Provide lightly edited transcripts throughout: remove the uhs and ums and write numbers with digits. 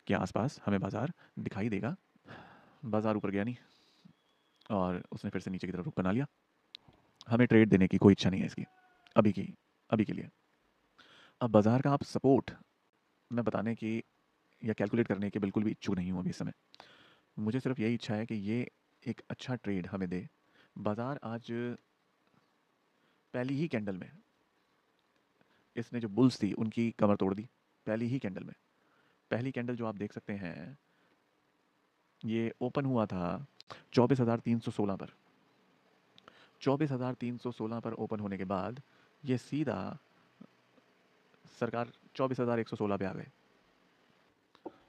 के आसपास हमें बाज़ार दिखाई देगा। बाज़ार ऊपर गया नहीं और उसने फिर से नीचे की तरफ रुख बना लिया। हमें ट्रेड देने की कोई इच्छा नहीं है इसकी, अभी के लिए। अब बाज़ार का आप सपोर्ट मैं बताने की या कैलकुलेट करने के बिल्कुल भी इच्छुक नहीं हूँ अभी इस समय। मुझे सिर्फ यही इच्छा है कि ये एक अच्छा ट्रेड हमें दे। बाज़ार आज पहली ही कैंडल में इसने जो बुल्स थी उनकी कमर तोड़ दी। पहली ही कैंडल में, पहली कैंडल जो आप देख सकते हैं, ये ओपन हुआ था 24,316 पर। 24,316 पर ओपन होने के बाद ये सीधा सरकार 24,116 पे आ गए।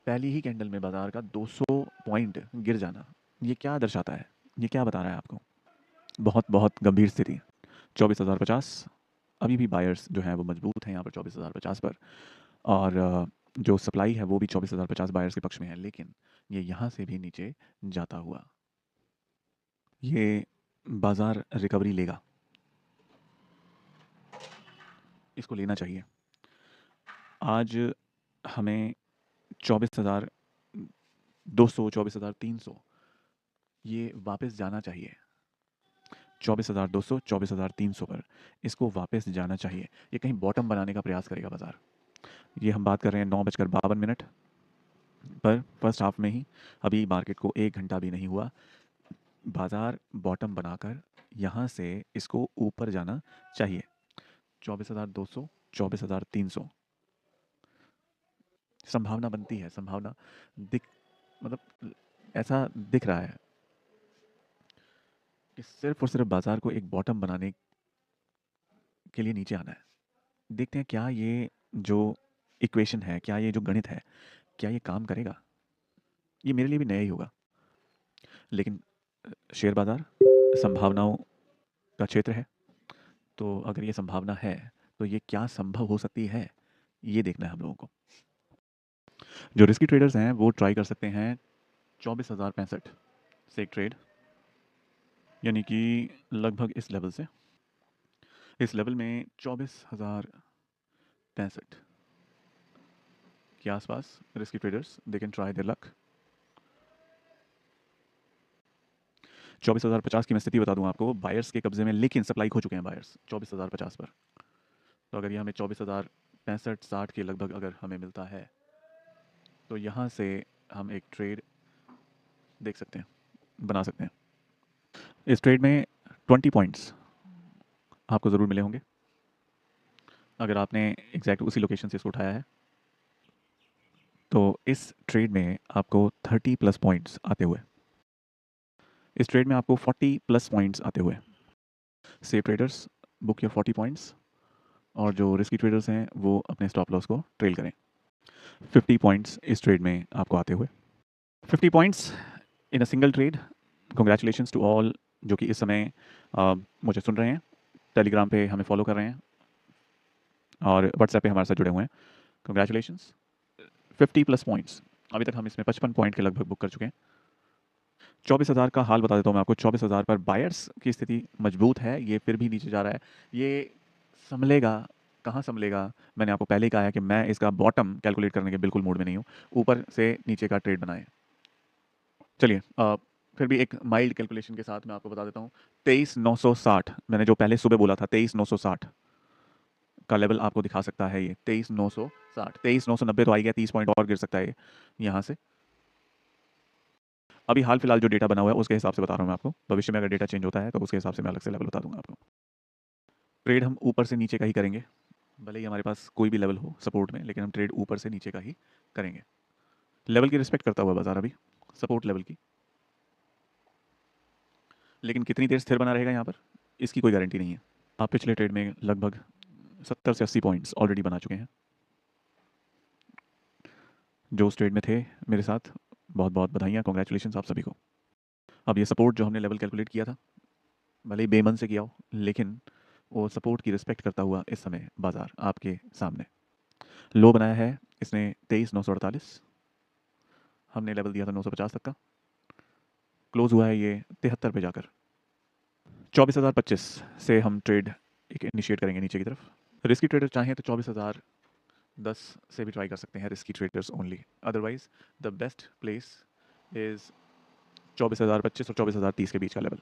पहली ही कैंडल में बाजार का 200 पॉइंट गिर जाना, ये क्या दर्शाता है? ये क्या बता रहा है आपको? बहुत बहुत गंभीर स्थिति। 24,050, अभी भी बायर्स जो हैं वो मजबूत हैं यहाँ पर 24,050 पर। और जो सप्लाई है वो भी 24,050 बायर्स के पक्ष में है, लेकिन ये यहाँ से भी नीचे जाता हुआ ये बाजार रिकवरी लेगा, इसको लेना चाहिए। आज हमें 24,200, 24,300 ये वापस जाना चाहिए। 24,200, 24,300 पर इसको वापस जाना चाहिए। ये कहीं बॉटम बनाने का प्रयास करेगा बाजार। ये हम बात कर रहे हैं 9:52 पर, फर्स्ट हाफ में ही। अभी मार्केट को 1 घंटा भी नहीं हुआ। बाजार बॉटम बनाकर यहाँ से इसको ऊपर जाना चाहिए। 24,200, 24,300 संभावना बनती है, संभावना दिख मतलब ऐसा दिख रहा है कि सिर्फ और सिर्फ बाजार को एक बॉटम बनाने के लिए नीचे आना है। देखते हैं क्या ये जो इक्वेशन है, क्या ये जो गणित है, क्या ये काम करेगा? ये मेरे लिए भी नया ही होगा, लेकिन शेयर बाजार संभावनाओं का क्षेत्र है। तो अगर ये संभावना है तो ये क्या संभव हो सकती है, ये देखना है हम लोगों को। जो रिस्की ट्रेडर्स हैं वो ट्राई कर सकते हैं 24,065 से एक ट्रेड, यानी कि लगभग इस लेवल से, इस लेवल में 24,065 के आसपास risky traders they can try their luck. 24,050 की मैं स्थिति बता दूं आपको, बायर्स के कब्जे में, लेकिन सप्लाई खो चुके हैं बायर्स 24,050 पर। तो अगर ये हमें 24,065, 60 के लगभग अगर हमें मिलता है तो यहाँ से हम एक ट्रेड देख सकते हैं, बना सकते हैं। इस ट्रेड में 20 पॉइंट्स आपको ज़रूर मिले होंगे अगर आपने एग्जैक्ट उसी लोकेशन से इसको उठाया है। तो इस ट्रेड में आपको 30 प्लस पॉइंट्स आते हुए, इस ट्रेड में आपको 40 प्लस पॉइंट्स आते हुए, safe traders book your 40 points, और जो रिस्की ट्रेडर्स हैं वो अपने स्टॉप लॉस को ट्रेल करें। 50 पॉइंट्स इस ट्रेड में आपको आते हुए, 50 points in a single trade. Congratulations to all जो कि इस समय मुझे सुन रहे हैं, टेलीग्राम पे हमें फॉलो कर रहे हैं और व्हाट्सएप पे हमारे साथ जुड़े हुए हैं। Congratulations, 50 plus points. अभी तक हम इसमें 55 पॉइंट के लगभग बुक कर चुके हैं। 24,000 का हाल बता देता हूँ मैं आपको। 24,000 पर बायर्स की स्थिति मजबूत है, ये फिर भी नीचे जा रहा है। ये संभलेगा, कहाँ संभलेगा? मैंने आपको पहले ही कहा है कि मैं इसका बॉटम कैलकुलेट करने के बिल्कुल मूड में नहीं हूँ। ऊपर से नीचे का ट्रेड बनाएं। चलिए फिर भी एक माइल्ड कैलकुलेशन के साथ मैं आपको बता देता हूँ। 23,960 मैंने जो पहले सुबह बोला था, 23,960 का लेवल आपको दिखा सकता है ये। 23,960, 23,990 तो आ गया, 30 पॉइंट और गिर सकता है यहाँ से। अभी हाल फिलहाल जो डेटा बना हुआ है उसके हिसाब से बता रहा हूँ मैं आपको। भविष्य में अगर डेटा चेंज होता है तो उसके हिसाब से मैं अलग से लेवल बता दूंगा आपको। ट्रेड हम ऊपर से नीचे का ही करेंगे, भले ही हमारे पास कोई भी लेवल हो सपोर्ट में, लेकिन हम ट्रेड ऊपर से नीचे का ही करेंगे। लेवल की रिस्पेक्ट करता हुआ बाजार अभी, सपोर्ट लेवल की। लेकिन कितनी देर स्थिर बना रहेगा यहाँ पर, इसकी कोई गारंटी नहीं है। आप पिछले ट्रेड में लगभग 70 से 80 पॉइंट्स ऑलरेडी बना चुके हैं। जो उस ट्रेड में थे मेरे साथ, बहुत बहुत बधाइयाँ, कॉन्ग्रेचुलेशन आप सभी को। अब ये सपोर्ट जो हमने लेवल कैलकुलेट किया था, भले ही बेमन से किया हो, लेकिन वो सपोर्ट की रिस्पेक्ट करता हुआ इस समय बाजार आपके सामने लो बनाया है इसने 23,948। हमने लेवल दिया था 950 तक का, क्लोज हुआ है ये 73 पे जाकर। 24,025 से हम ट्रेड एक इनिशिएट करेंगे नीचे की तरफ। रिस्की ट्रेडर चाहें तो 24,000 10 से भी ट्राई कर सकते हैं risky traders only. Otherwise the best place is 24,025 और 24,030 के बीच का लेवल।